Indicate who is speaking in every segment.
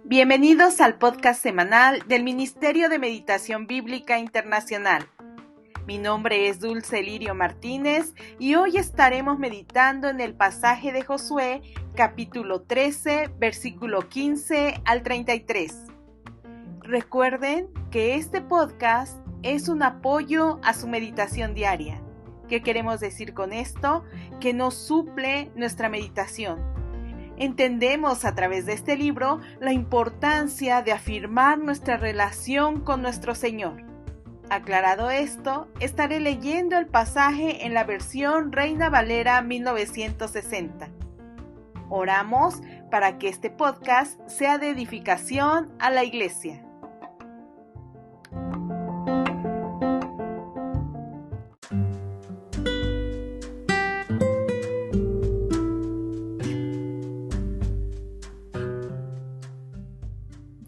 Speaker 1: Bienvenidos al podcast semanal del Ministerio de Meditación Bíblica Internacional. Mi nombre es Dulce Lirio Martínez y hoy estaremos meditando en el pasaje de Josué, capítulo 13, versículo 15 al 33. Recuerden que este podcast es un apoyo a su meditación diaria. ¿Qué queremos decir con esto? Que nos suple nuestra meditación. Entendemos a través de este libro la importancia de afirmar nuestra relación con nuestro Señor. Aclarado esto, estaré leyendo el pasaje en la versión Reina Valera 1960. Oramos para que este podcast sea de edificación a la iglesia.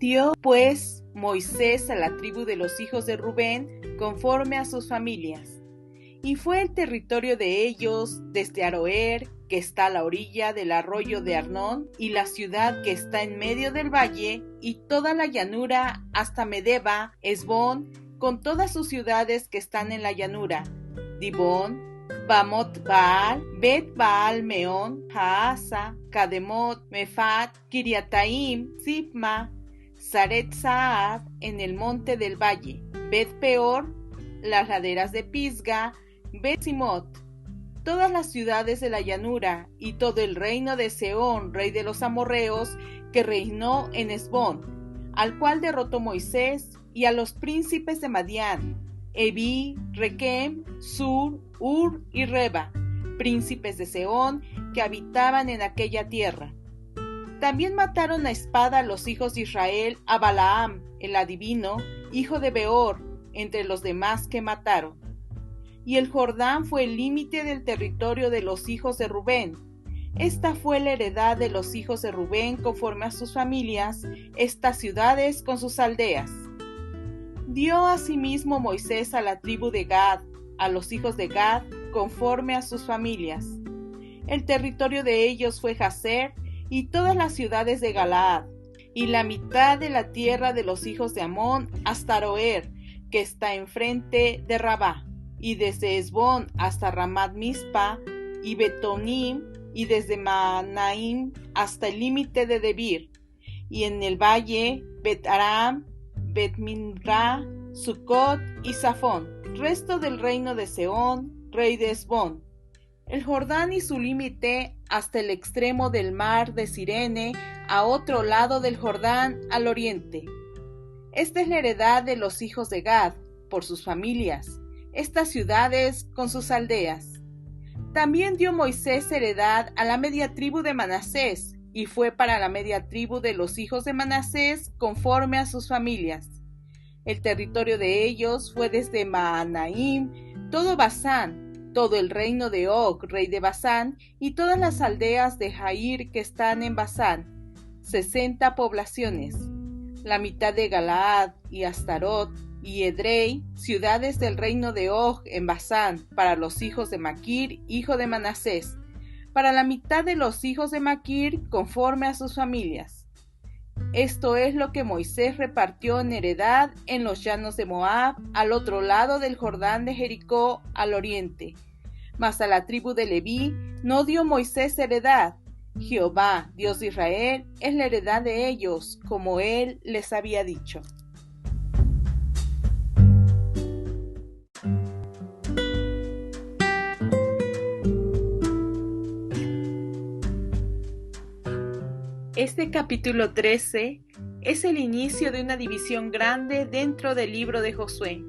Speaker 1: Dio pues Moisés a la tribu de los hijos de Rubén conforme a sus familias. Y fue el territorio de ellos desde Aroer, que está a la orilla del arroyo de Arnón, y la ciudad que está en medio del valle, y toda la llanura hasta Medeba, Esbón, con todas sus ciudades que están en la llanura, Dibón, Bamot Baal, Bet Baal Meón, Haasa, Kademot, Mefat, Kiriataim, Sibma, Zaret Saad en el monte del valle, Bet Peor, las laderas de Pisga, Bet Simot, todas las ciudades de la llanura y todo el reino de Sehón, rey de los amorreos, que reinó en Esbón, al cual derrotó Moisés, y a los príncipes de Madián, Evi, Requem, Sur, Ur y Reba, príncipes de Sehón, que habitaban en aquella tierra. También mataron a espada a los hijos de Israel a Balaam, el adivino, hijo de Beor, entre los demás que mataron. Y el Jordán fue el límite del territorio de los hijos de Rubén. Esta fue la heredad de los hijos de Rubén conforme a sus familias, estas ciudades con sus aldeas. Dio asimismo Moisés a la tribu de Gad, a los hijos de Gad, conforme a sus familias. El territorio de ellos fue Jazer, y todas las ciudades de Galaad, y la mitad de la tierra de los hijos de Amón hasta Aroer, que está enfrente de Rabá, y desde Esbón hasta Ramat Mispa, y Betonim, y desde Maanaim hasta el límite de Debir, y en el valle Bet-Aram, Bet-Minra, Sucot y Safón, resto del reino de Sehón, rey de Esbón. El Jordán y su límite hasta el extremo del mar de Sirene, a otro lado del Jordán, al oriente. Esta es la heredad de los hijos de Gad, por sus familias, estas ciudades con sus aldeas. También dio Moisés heredad a la media tribu de Manasés, y fue para la media tribu de los hijos de Manasés conforme a sus familias. El territorio de ellos fue desde Maanaim, todo Basán, todo el reino de Og, rey de Basán, y todas las aldeas de Jair que están en Basán, 60 poblaciones, la mitad de Galaad y Astarot y Edrei, ciudades del reino de Og en Basán, para los hijos de Maquir, hijo de Manasés, para la mitad de los hijos de Maquir, conforme a sus familias. Esto es lo que Moisés repartió en heredad en los llanos de Moab, al otro lado del Jordán de Jericó, al oriente. Mas a la tribu de Leví no dio Moisés heredad. Jehová, Dios de Israel, es la heredad de ellos, como él les había dicho. Este capítulo 13 es el inicio de una división grande dentro del libro de Josué.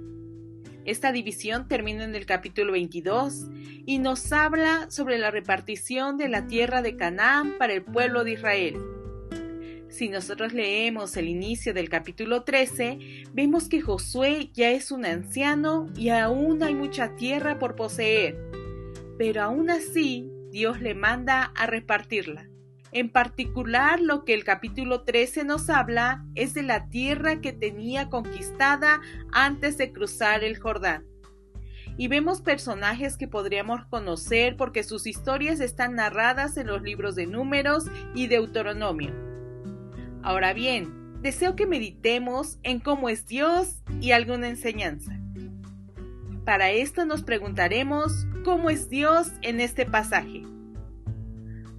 Speaker 1: Esta división termina en el capítulo 22 y nos habla sobre la repartición de la tierra de Canaán para el pueblo de Israel. Si nosotros leemos el inicio del capítulo 13, vemos que Josué ya es un anciano y aún hay mucha tierra por poseer, pero aún así Dios le manda a repartirla. En particular, lo que el capítulo 13 nos habla es de la tierra que tenía conquistada antes de cruzar el Jordán. y vemos personajes que podríamos conocer porque sus historias están narradas en los libros de Números y Deuteronomio. Ahora bien, deseo que meditemos en cómo es Dios y alguna enseñanza. Para esto nos preguntaremos cómo es Dios en este pasaje.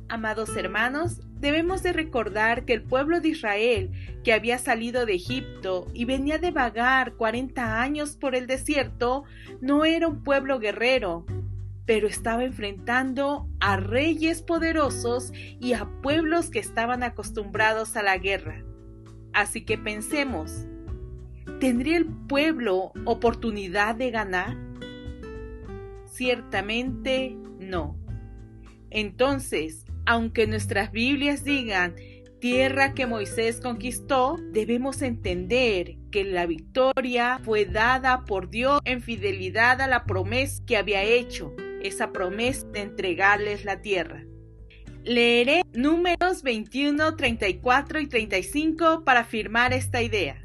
Speaker 1: Amados hermanos, debemos de recordar que el pueblo de Israel, que había salido de Egipto y venía de vagar 40 años por el desierto, no era un pueblo guerrero, pero estaba enfrentando a reyes poderosos y a pueblos que estaban acostumbrados a la guerra. Así que pensemos, ¿tendría el pueblo oportunidad de ganar? Ciertamente no. Entonces, aunque nuestras Biblias digan tierra que Moisés conquistó, debemos entender que la victoria fue dada por Dios en fidelidad a la promesa que había hecho, esa promesa de entregarles la tierra. Leeré Números 21, 34 y 35 para afirmar esta idea.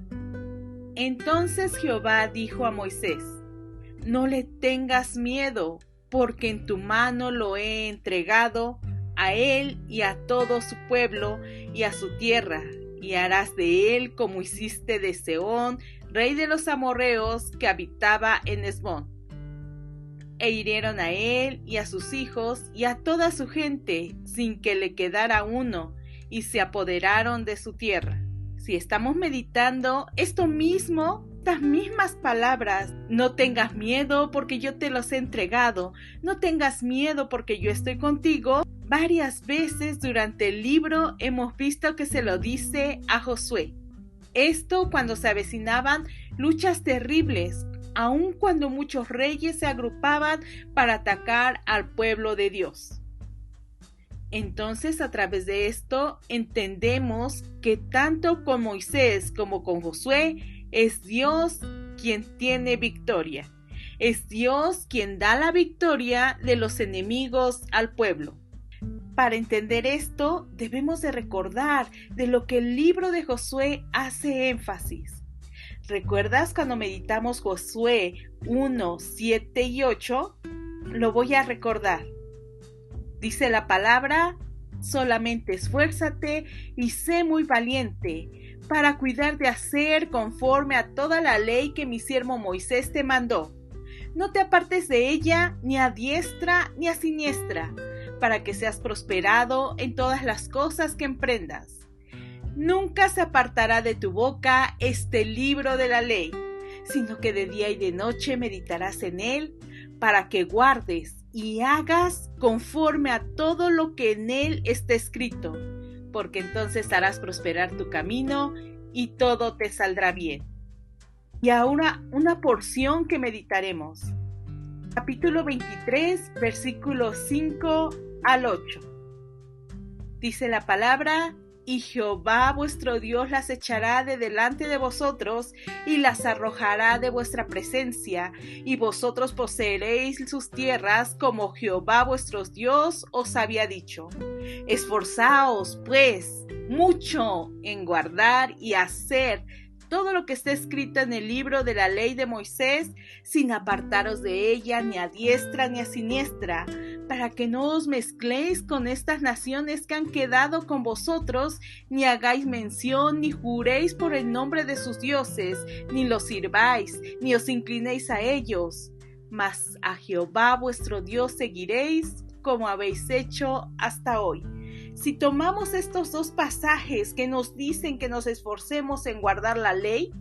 Speaker 1: Entonces Jehová dijo a Moisés: no le tengas miedo, porque en tu mano lo he entregado, a él y a todo su pueblo y a su tierra, y harás de él como hiciste de Sehón, rey de los amorreos, que habitaba en Hesbón. E hirieron a él y a sus hijos y a toda su gente, sin que le quedara uno, y se apoderaron de su tierra. Si estamos meditando esto mismo, estas mismas palabras, no tengas miedo porque yo te los he entregado, no tengas miedo porque yo estoy contigo, varias veces durante el libro hemos visto que se lo dice a Josué. Esto cuando se avecinaban luchas terribles, aun cuando muchos reyes se agrupaban para atacar al pueblo de Dios. Entonces, a través de esto, entendemos que tanto con Moisés como con Josué, es Dios quien tiene victoria. Es Dios quien da la victoria de los enemigos al pueblo. Para entender esto, debemos de recordar de lo que el libro de Josué hace énfasis. ¿Recuerdas cuando meditamos Josué 1, 7 y 8? Lo voy a recordar. Dice la palabra: solamente esfuérzate y sé muy valiente para cuidar de hacer conforme a toda la ley que mi siervo Moisés te mandó. No te apartes de ella ni a diestra ni a siniestra, para que seas prosperado en todas las cosas que emprendas. Nunca se apartará de tu boca este libro de la ley, sino que de día y de noche meditarás en él, para que guardes y hagas conforme a todo lo que en él está escrito, porque entonces harás prosperar tu camino y todo te saldrá bien. Y ahora una porción que meditaremos. Capítulo 23, versículos 5 al 8. Dice la palabra: y Jehová vuestro Dios las echará de delante de vosotros y las arrojará de vuestra presencia, y vosotros poseeréis sus tierras como Jehová vuestro Dios os había dicho. Esforzaos, pues, mucho en guardar y hacer todo lo que está escrito en el libro de la ley de Moisés, sin apartaros de ella ni a diestra ni a siniestra, para que no os mezcléis con estas naciones que han quedado con vosotros, ni hagáis mención, ni juréis por el nombre de sus dioses, ni los sirváis, ni os inclinéis a ellos. Mas a Jehová vuestro Dios seguiréis, como habéis hecho hasta hoy. Si tomamos estos dos pasajes que nos dicen que nos esforcemos en guardar la ley,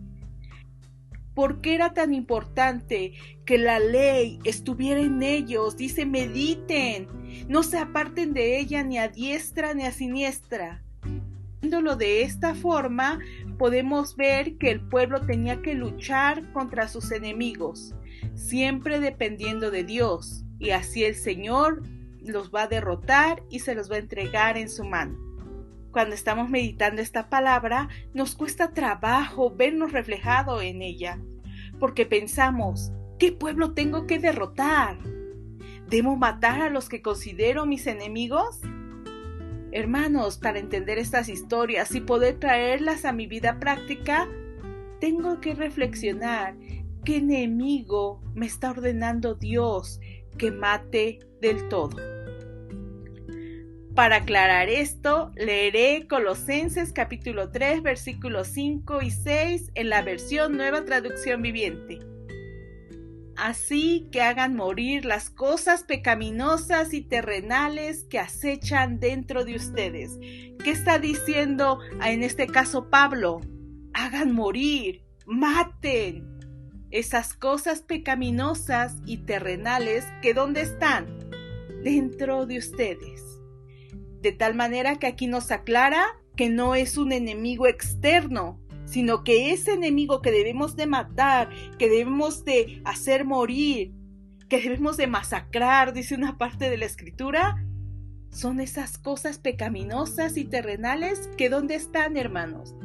Speaker 1: ¿por qué era tan importante que la ley estuviera en ellos? Dice: mediten, no se aparten de ella ni a diestra ni a siniestra. Viéndolo de esta forma, podemos ver que el pueblo tenía que luchar contra sus enemigos, siempre dependiendo de Dios, y así el Señor los va a derrotar y se los va a entregar en su mano. Cuando estamos meditando esta palabra, nos cuesta trabajo vernos reflejado en ella, porque pensamos: ¿qué pueblo tengo que derrotar? ¿Debo matar a los que considero mis enemigos? Hermanos, para entender estas historias y poder traerlas a mi vida práctica, tengo que reflexionar ¿Qué enemigo me está ordenando Dios que mate del todo? Para aclarar esto, leeré Colosenses capítulo 3, versículos 5 y 6 en la versión Nueva Traducción Viviente. Así que hagan morir las cosas pecaminosas y terrenales que acechan dentro de ustedes. ¿Qué está diciendo en este caso Pablo? Hagan morir, maten esas cosas pecaminosas y terrenales que ¿dónde están? Dentro de ustedes. De tal manera que aquí nos aclara que no es un enemigo externo, sino que ese enemigo que debemos de matar, que debemos de hacer morir, que debemos de masacrar, dice una parte de la Escritura, son esas cosas pecaminosas y terrenales que ¿dónde están, hermanos?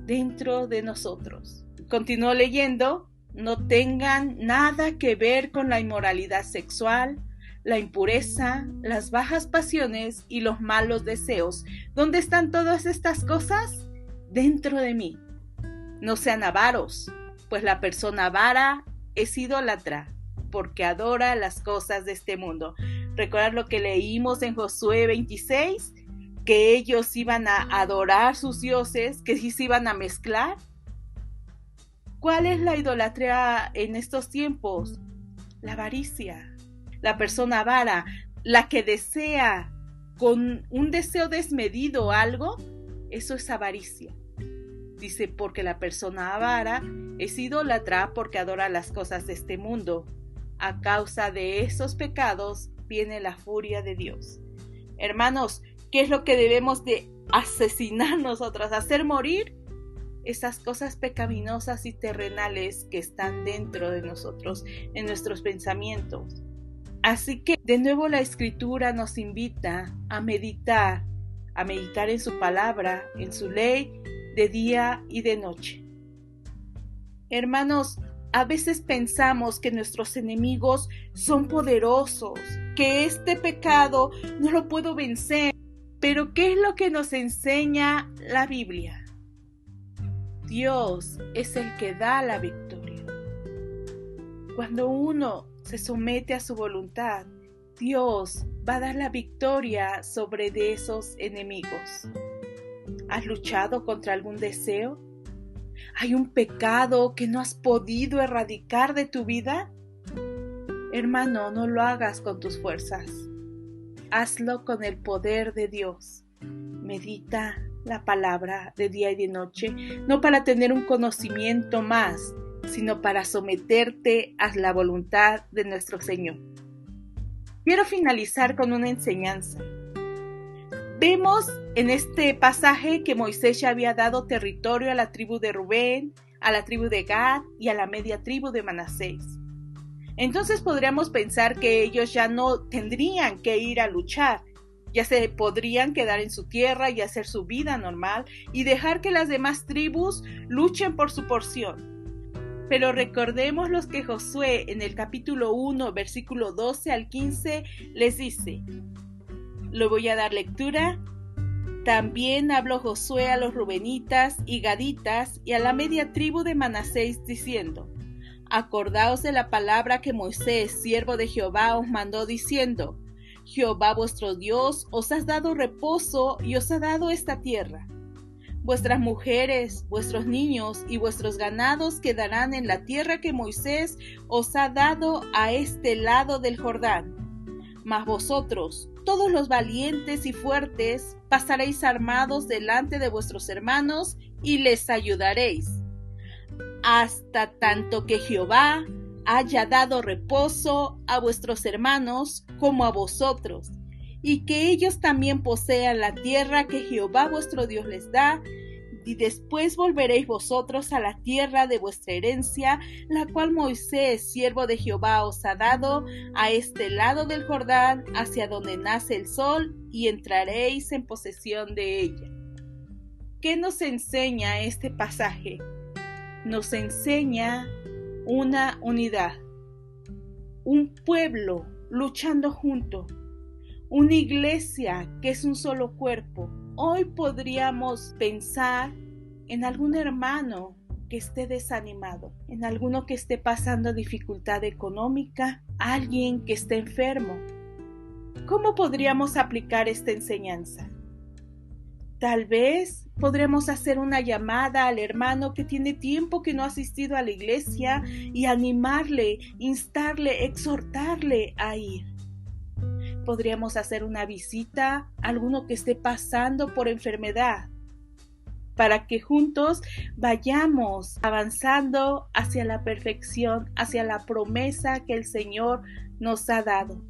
Speaker 1: Dentro de nosotros. Continúo leyendo. No tengan nada que ver con la inmoralidad sexual, la impureza, las bajas pasiones y los malos deseos. ¿Dónde están todas estas cosas? Dentro de mí. No sean avaros, pues la persona avara es idólatra, porque adora las cosas de este mundo. ¿Recuerdan lo que leímos en Josué 26? Que ellos iban a adorar sus dioses, que sí se iban a mezclar. ¿Cuál es la idolatría en estos tiempos? La avaricia. La persona avara, la que desea con un deseo desmedido algo, eso es avaricia. Dice, porque la persona avara es idólatra porque adora las cosas de este mundo. A causa de esos pecados viene la furia de Dios. Hermanos, ¿qué es lo que debemos de asesinar nosotros? ¿Hacer morir? Esas cosas pecaminosas y terrenales que están dentro de nosotros, en nuestros pensamientos. Así que de nuevo la Escritura nos invita a meditar en su palabra, en su ley, de día y de noche. Hermanos, a veces pensamos que nuestros enemigos son poderosos, que este pecado no lo puedo vencer. Pero ¿qué es lo que nos enseña la Biblia? Dios es el que da la victoria. Cuando uno se somete a su voluntad, Dios va a dar la victoria sobre de esos enemigos. ¿Has luchado contra algún deseo? ¿Hay un pecado que no has podido erradicar de tu vida? Hermano, no lo hagas con tus fuerzas. Hazlo con el poder de Dios. Medita la palabra de día y de noche, no para tener un conocimiento más, sino para someterte a la voluntad de nuestro Señor. Quiero finalizar con una enseñanza. Vemos en este pasaje que Moisés ya había dado territorio a la tribu de Rubén, a la tribu de Gad y a la media tribu de Manasés. Entonces podríamos pensar que ellos ya no tendrían que ir a luchar, ya se podrían quedar en su tierra y hacer su vida normal y dejar que las demás tribus luchen por su porción. Pero recordemos los que Josué en el capítulo 1, versículo 12 al 15 les dice. Lo voy a dar lectura. También habló Josué a los rubenitas y gaditas y a la media tribu de Manasés diciendo: Acordaos de la palabra que Moisés, siervo de Jehová, os mandó diciendo: Jehová vuestro Dios os ha dado reposo y os ha dado esta tierra. Vuestras mujeres, vuestros niños y vuestros ganados quedarán en la tierra que Moisés os ha dado a este lado del Jordán. Mas vosotros, todos los valientes y fuertes, pasaréis armados delante de vuestros hermanos y les ayudaréis, hasta tanto que Jehová haya dado reposo a vuestros hermanos como a vosotros, y que ellos también posean la tierra que Jehová vuestro Dios les da, y después volveréis vosotros a la tierra de vuestra herencia, la cual Moisés, siervo de Jehová, os ha dado a este lado del Jordán, hacia donde nace el sol, y entraréis en posesión de ella. ¿Qué nos enseña este pasaje? Nos enseña una unidad, un pueblo luchando junto, una iglesia que es un solo cuerpo. Hoy podríamos pensar en algún hermano que esté desanimado, en alguno que esté pasando dificultad económica, alguien que esté enfermo. ¿Cómo podríamos aplicar esta enseñanza? Tal vez podremos hacer una llamada al hermano que tiene tiempo que no ha asistido a la iglesia y animarle, instarle, exhortarle a ir. Podríamos hacer una visita a alguno que esté pasando por enfermedad, para que juntos vayamos avanzando hacia la perfección, hacia la promesa que el Señor nos ha dado.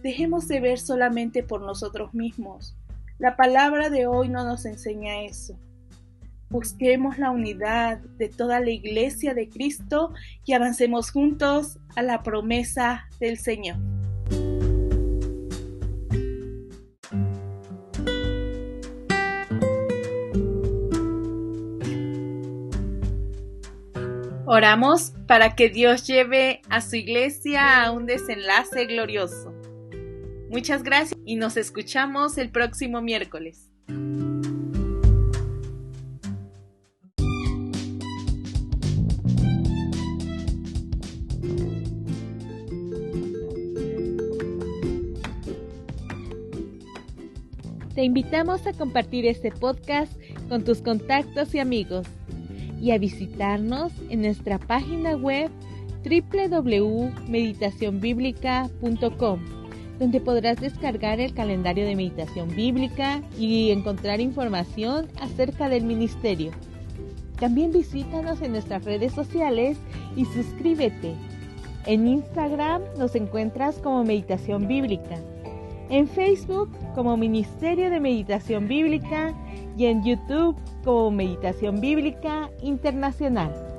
Speaker 1: Dejemos de ver solamente por nosotros mismos. La palabra de hoy no nos enseña eso. Busquemos la unidad de toda la iglesia de Cristo y avancemos juntos a la promesa del Señor. Oramos para que Dios lleve a su iglesia a un desenlace glorioso. Muchas gracias y nos escuchamos el próximo miércoles.
Speaker 2: Te invitamos a compartir este podcast con tus contactos y amigos y a visitarnos en nuestra página web www.meditacionbiblica.com, donde podrás descargar el calendario de meditación bíblica y encontrar información acerca del ministerio. También visítanos en nuestras redes sociales y suscríbete. En Instagram nos encuentras como Meditación Bíblica, en Facebook como Ministerio de Meditación Bíblica y en YouTube como Meditación Bíblica Internacional.